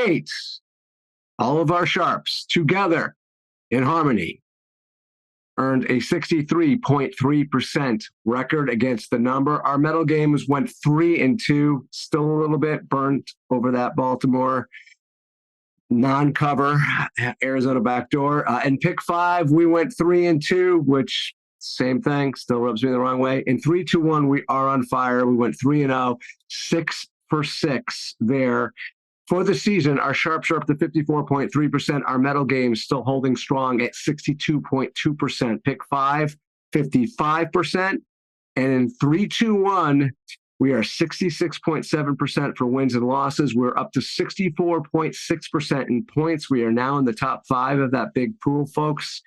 8. All of our sharps together in harmony earned a 63.3% record against the number. Our metal games went 3-2, still a little bit burnt over that Baltimore non-cover, Arizona backdoor. And pick 5, we went 3-2, which same thing, still rubs me the wrong way. In 3-2-1, we are on fire. We went 3-0, 6 for 6 there. For the season, our sharps are up to 54.3%. Our metal games still holding strong at 62.2%. Pick 5, 55%. And in 3-2-1, we are 66.7% for wins and losses. We're up to 64.6% in points. We are now in the top 5 of that big pool, folks.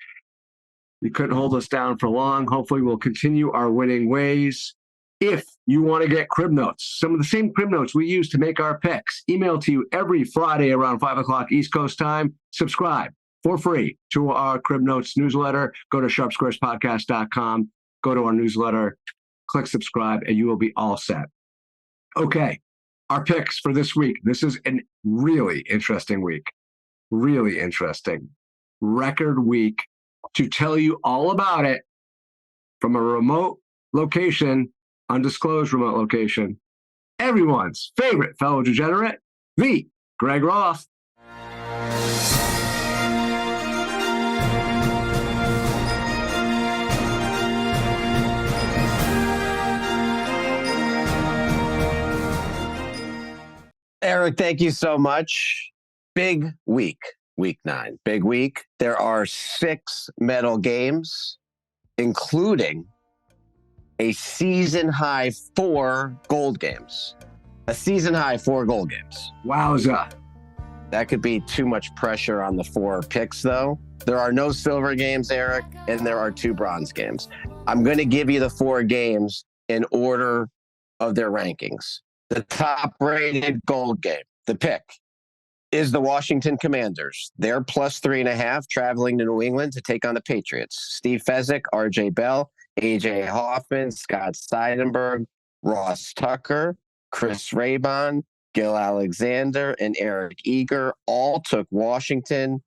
You couldn't hold us down for long. Hopefully, we'll continue our winning ways. If you want to get crib notes, some of the same crib notes we use to make our picks, email to you every Friday around 5 o'clock East Coast time. Subscribe for free to our crib notes newsletter. Go to sharpsquarespodcast.com, go to our newsletter, click subscribe, and you will be all set. Okay, our picks for this week. This is a really interesting week. Really interesting. Record week. To tell you all about it from a remote location, undisclosed remote location, everyone's favorite fellow degenerate, the Greg Roth. Eric, thank you so much. Big week, week 9. Big week. There are 6 medal games, including a season-high 4 gold games. A season-high 4 gold games. Wowza. That could be too much pressure on the 4 picks, though. There are no silver games, Eric, and there are 2 bronze games. I'm going to give you the 4 games in order of their rankings. The top-rated gold game, the pick, is the Washington Commanders. They're plus 3.5, traveling to New England to take on the Patriots. Steve Fezzik, R.J. Bell, A.J. Hoffman, Scott Seidenberg, Ross Tucker, Chris Raybon, Gil Alexander, and Eric Eager all took Washington.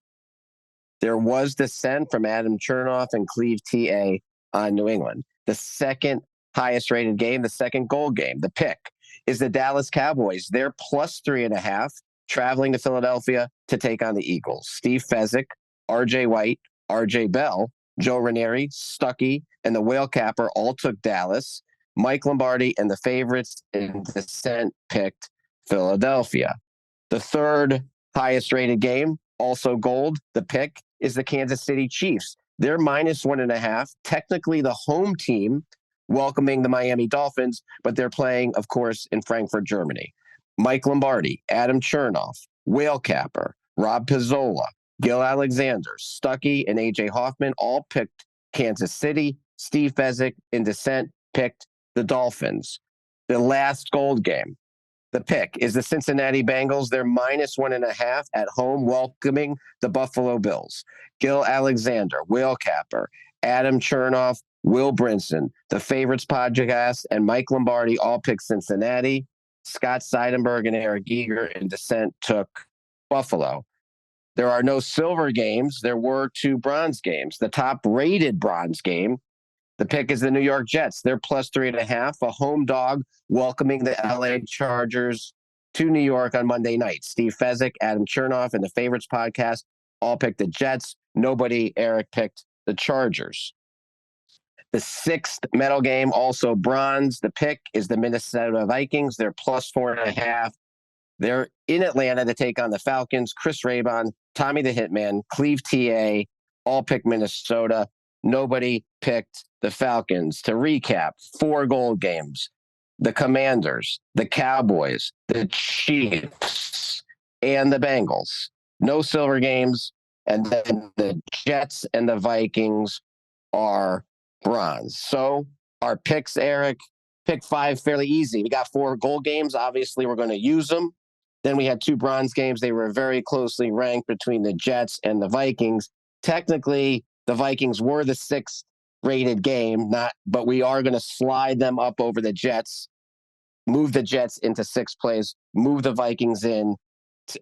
There was dissent from Adam Chernoff and Cleve T.A. on New England. The second highest rated game, the second gold game, the pick, is the Dallas Cowboys. They're plus 3.5, traveling to Philadelphia to take on the Eagles. Steve Fezzik, R.J. White, R.J. Bell, Joe Ranieri, Stuckey, and the Whale Capper all took Dallas. Mike Lombardi and the favorites in dissent picked Philadelphia. The third highest rated game, also gold, the pick, is the Kansas City Chiefs. They're minus 1.5, technically the home team welcoming the Miami Dolphins, but they're playing, of course, in Frankfurt, Germany. Mike Lombardi, Adam Chernoff, Whale Capper, Rob Pizzola, Gil Alexander, Stuckey, and A.J. Hoffman all picked Kansas City. Steve Fezzik, in dissent, picked the Dolphins. The last gold game, the pick, is the Cincinnati Bengals. They're minus 1.5 at home, welcoming the Buffalo Bills. Gil Alexander, Whale Capper, Adam Chernoff, Will Brinson, the Favorites podcast, and Mike Lombardi all picked Cincinnati. Scott Seidenberg and Eric Eager in dissent took Buffalo. There are no silver games. There were 2 bronze games. The top-rated bronze game, the pick, is the New York Jets. They're plus 3.5, a home dog welcoming the LA Chargers to New York on Monday night. Steve Fezzik, Adam Chernoff, and the Favorites podcast all picked the Jets. Nobody, Eric, picked the Chargers. The 6th medal game, also bronze. The pick is the Minnesota Vikings. They're plus 4.5. They're in Atlanta to take on the Falcons. Chris Raybon, Tommy the Hitman, Cleve T.A. all picked Minnesota. Nobody picked the Falcons. To recap, 4 gold games. The Commanders, the Cowboys, the Chiefs, and the Bengals. No silver games. And then the Jets and the Vikings are bronze. So our picks, Eric, pick 5, fairly easy. We got 4 gold games. Obviously, we're going to use them. Then we had 2 bronze games. They were very closely ranked between the Jets and the Vikings. Technically, the Vikings were the 6th rated game, but we are going to slide them up over the Jets, move the Jets into 6th place, move the Vikings in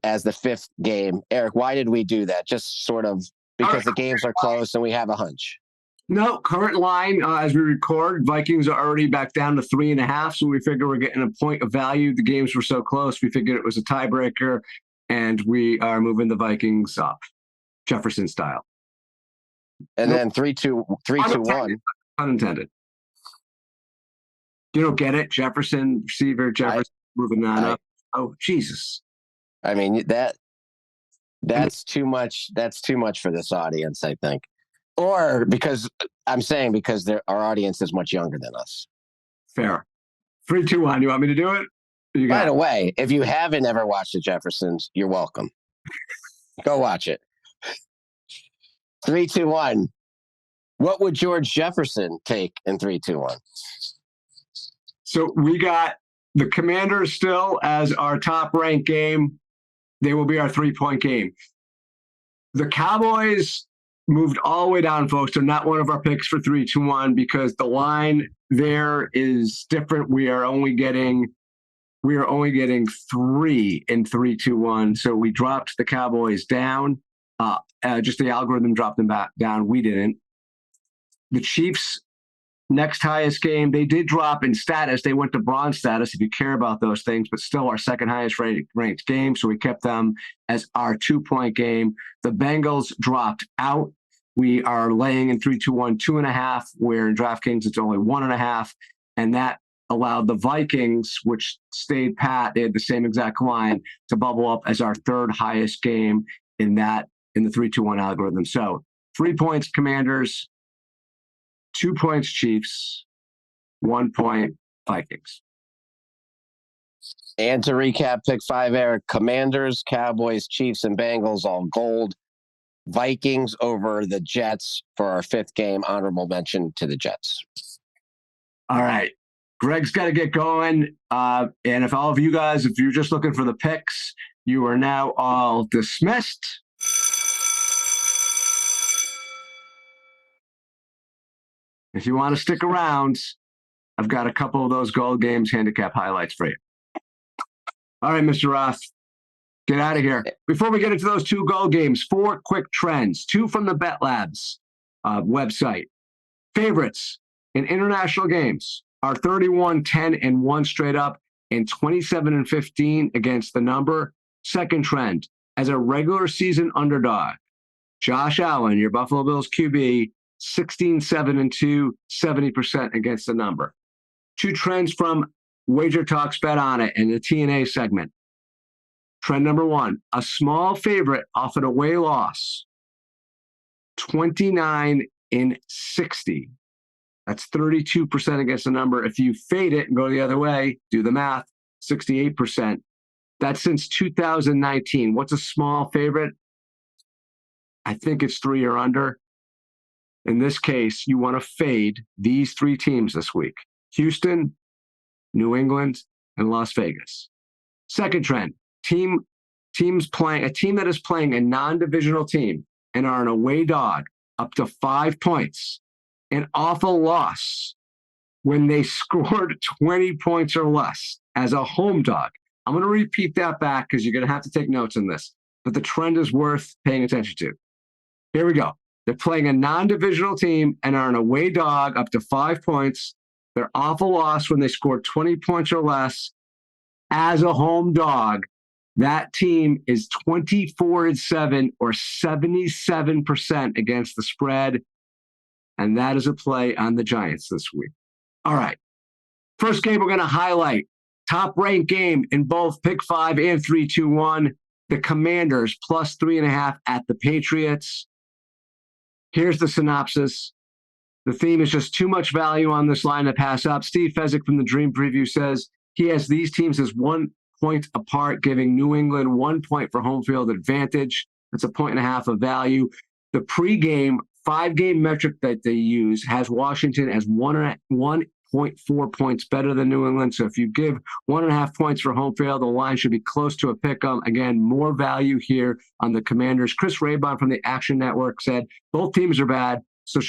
as the fifth game. Eric, why did we do that? Just sort of because the games are close and we have a hunch. No, current line as we record, Vikings are already back down to 3.5. So we figure we're getting a point of value. The games were so close. We figured it was a tiebreaker, and we are moving the Vikings up, Jefferson style. And then 3-2-1. Unintended. You don't get it? Jefferson, receiver, Jefferson moving on up. Oh, Jesus. I mean, that's too much. That's too much for this audience, I think. Or because our audience is much younger than us. Fair. 3-2-1. You want me to do it? By the way, if you haven't ever watched the Jeffersons, you're welcome. Go watch it. 3-2-1. What would George Jefferson take in 3-2-1? So we got the Commanders still as our top ranked game. They will be our 3-point game. The Cowboys moved all the way down, folks. They're not one of our picks for 3-2-1 because the line there is different. We are only getting 3 in 3-2-1. So we dropped the Cowboys down. Just the algorithm dropped them back down. We didn't. The Chiefs, next highest game, they did drop in status. They went to bronze status if you care about those things, but still our second highest ranked game. So we kept them as our 2-point game. The Bengals dropped out. We are laying in 3-2-1, 2.5, where in DraftKings it's only 1.5. And that allowed the Vikings, which stayed pat, they had the same exact line, to bubble up as our third highest game in the 3-2-1 algorithm. So 3 points Commanders, 2 points Chiefs, 1 point Vikings. And to recap, pick 5, Eric: Commanders, Cowboys, Chiefs, and Bengals all gold. Vikings over the Jets for our 5th game. Honorable mention to the Jets. All right. Greg's got to get going. And if all of you guys, if you're just looking for the picks, you are now all dismissed. If you want to stick around, I've got a couple of those gold games handicap highlights for you. All right, Mr. Roth, get out of here. Before we get into those 2 gold games, 4 quick trends, 2 from the Bet Labs website. Favorites in international games are 31-10-1 straight up and 27-15 against the number. Second trend, as a regular season underdog, Josh Allen, your Buffalo Bills QB, 16-7-2, 70% against the number. 2 trends from Wager Talks Bet On It in the TNA segment. Trend number 1, a small favorite off an away loss, 29-60. That's 32% against the number. If you fade it and go the other way, do the math, 68%. That's since 2019. What's a small favorite? I think it's 3 or under. In this case, you want to fade these 3 teams this week: Houston, New England, and Las Vegas. Second trend, teams playing, a team that is playing a non-divisional team and are an away dog up to 5 points, an awful loss when they scored 20 points or less as a home dog. I'm going to repeat that back because you're going to have to take notes on this, but the trend is worth paying attention to. Here we go. They're playing a non-divisional team and are an away dog up to 5 points. Their awful loss when they scored 20 points or less as a home dog. That team is 24-7 or 77% against the spread. And that is a play on the Giants this week. All right. First game we're going to highlight. Top ranked game in both pick 5 and 3-2-1. The Commanders plus 3.5 at the Patriots. Here's the synopsis. The theme is just too much value on this line to pass up. Steve Fezzik from the Dream Preview says he has these teams as 1 point apart, giving New England 1 point for home field advantage. That's 1.5 points of value. The pregame 5-game metric that they use has Washington as 1.4 points better than New England. So if you give 1.5 points for home field, the line should be close to a pick 'em. Again, more value here on the Commanders. Chris Raybon from the Action Network said both teams are bad, so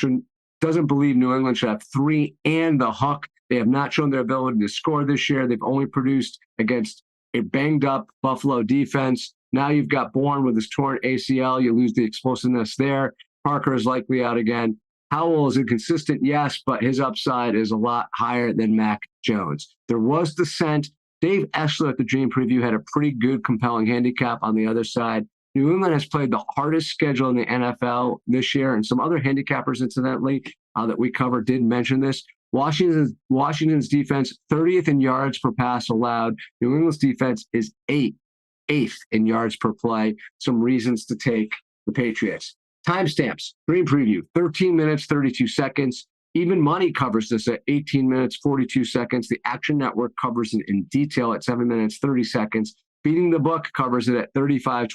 doesn't believe New England should have 3 and the hook. They have not shown their ability to score this year. They've only produced against a banged up Buffalo defense. Now you've got Bourne with his torn ACL. You lose the explosiveness there. Parker is likely out again. Howell is inconsistent, yes, but his upside is a lot higher than Mac Jones. There was dissent. Dave Eschler at the Dream Preview had a pretty good, compelling handicap on the other side. New England has played the hardest schedule in the NFL this year, and some other handicappers, incidentally, that we covered did mention this. Washington's defense, 30th in yards per pass allowed. New England's defense is eighth in yards per play. Some reasons to take the Patriots. Timestamps, Dream Preview, 13 minutes, 32 seconds. Even Money covers this at 18 minutes, 42 seconds. The Action Network covers it in detail at 7 minutes, 30 seconds. Beating the Book covers it at 35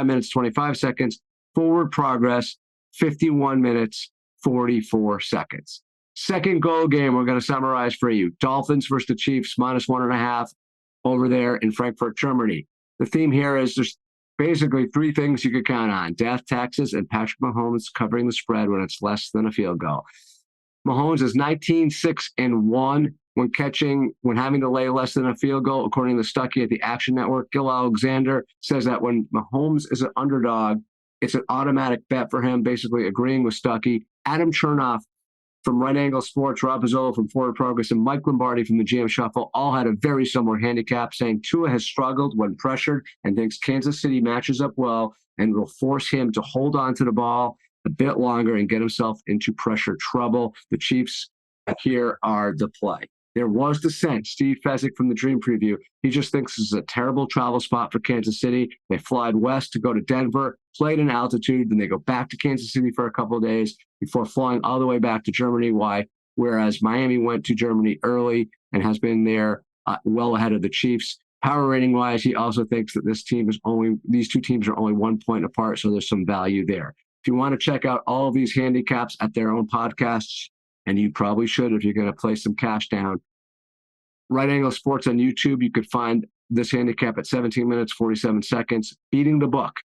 minutes, 25 seconds. Forward Progress, 51 minutes, 44 seconds. Second goal game, we're going to summarize for you. Dolphins versus the Chiefs, -1.5 over there in Frankfurt, Germany. The theme here is there's basically three things you could count on: death, taxes, and Patrick Mahomes covering the spread when it's less than a field goal. Mahomes is 19-6-1 when having to lay less than a field goal, according to Stuckey at the Action Network. Gil Alexander says that when Mahomes is an underdog, it's an automatic bet for him, basically agreeing with Stuckey. Adam Chernoff from Right Angle Sports, Rob Pizzolo from Forward Progress, and Mike Lombardi from the GM Shuffle all had a very similar handicap, saying Tua has struggled when pressured and thinks Kansas City matches up well and will force him to hold on to the ball a bit longer and get himself into pressure trouble. The Chiefs here are the play. There was dissent. Steve Fezzik from the Dream Preview, he just thinks this is a terrible travel spot for Kansas City. They fly west to go to Denver, played in altitude, then they go back to Kansas City for a couple of days before flying all the way back to Germany. Whereas Miami went to Germany early and has been there well ahead of the Chiefs. Power rating wise, he also thinks that these two teams are only 1 point apart, so there's some value there. If you want to check out all of these handicaps at their own podcasts, and you probably should if you're going to play some cash down, Right Angle Sports on YouTube, you could find this handicap at 17 minutes, 47 seconds. Beating the Book,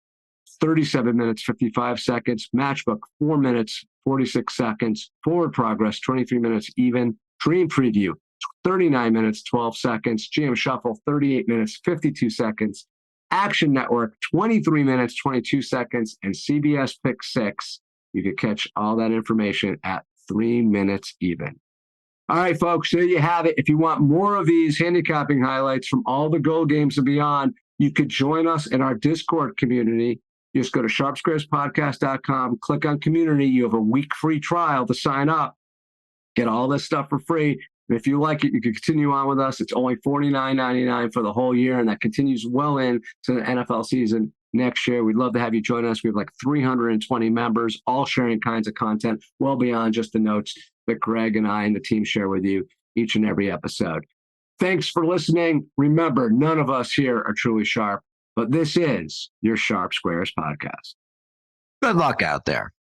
37 minutes, 55 seconds. Matchbook, 4 minutes, 46 seconds. Forward Progress, 23 minutes even. Dream Preview, 39 minutes, 12 seconds. GM Shuffle, 38 minutes, 52 seconds. Action Network, 23 minutes, 22 seconds. And CBS Pick 6, you can catch all that information at 3 minutes even. All right, folks, there you have it. If you want more of these handicapping highlights from all the goal games and beyond, you could join us in our Discord community. You just go to sharpsquarespodcast.com, click on community. You have a week free trial to sign up. Get all this stuff for free. And if you like it, you can continue on with us. It's only $49.99 for the whole year, and that continues well into the NFL season next year. We'd love to have you join us. We have like 320 members, all sharing kinds of content well beyond just the notes that Greg and I and the team share with you each and every episode. Thanks for listening. Remember, none of us here are truly sharp, but this is your Sharp Squares podcast. Good luck out there.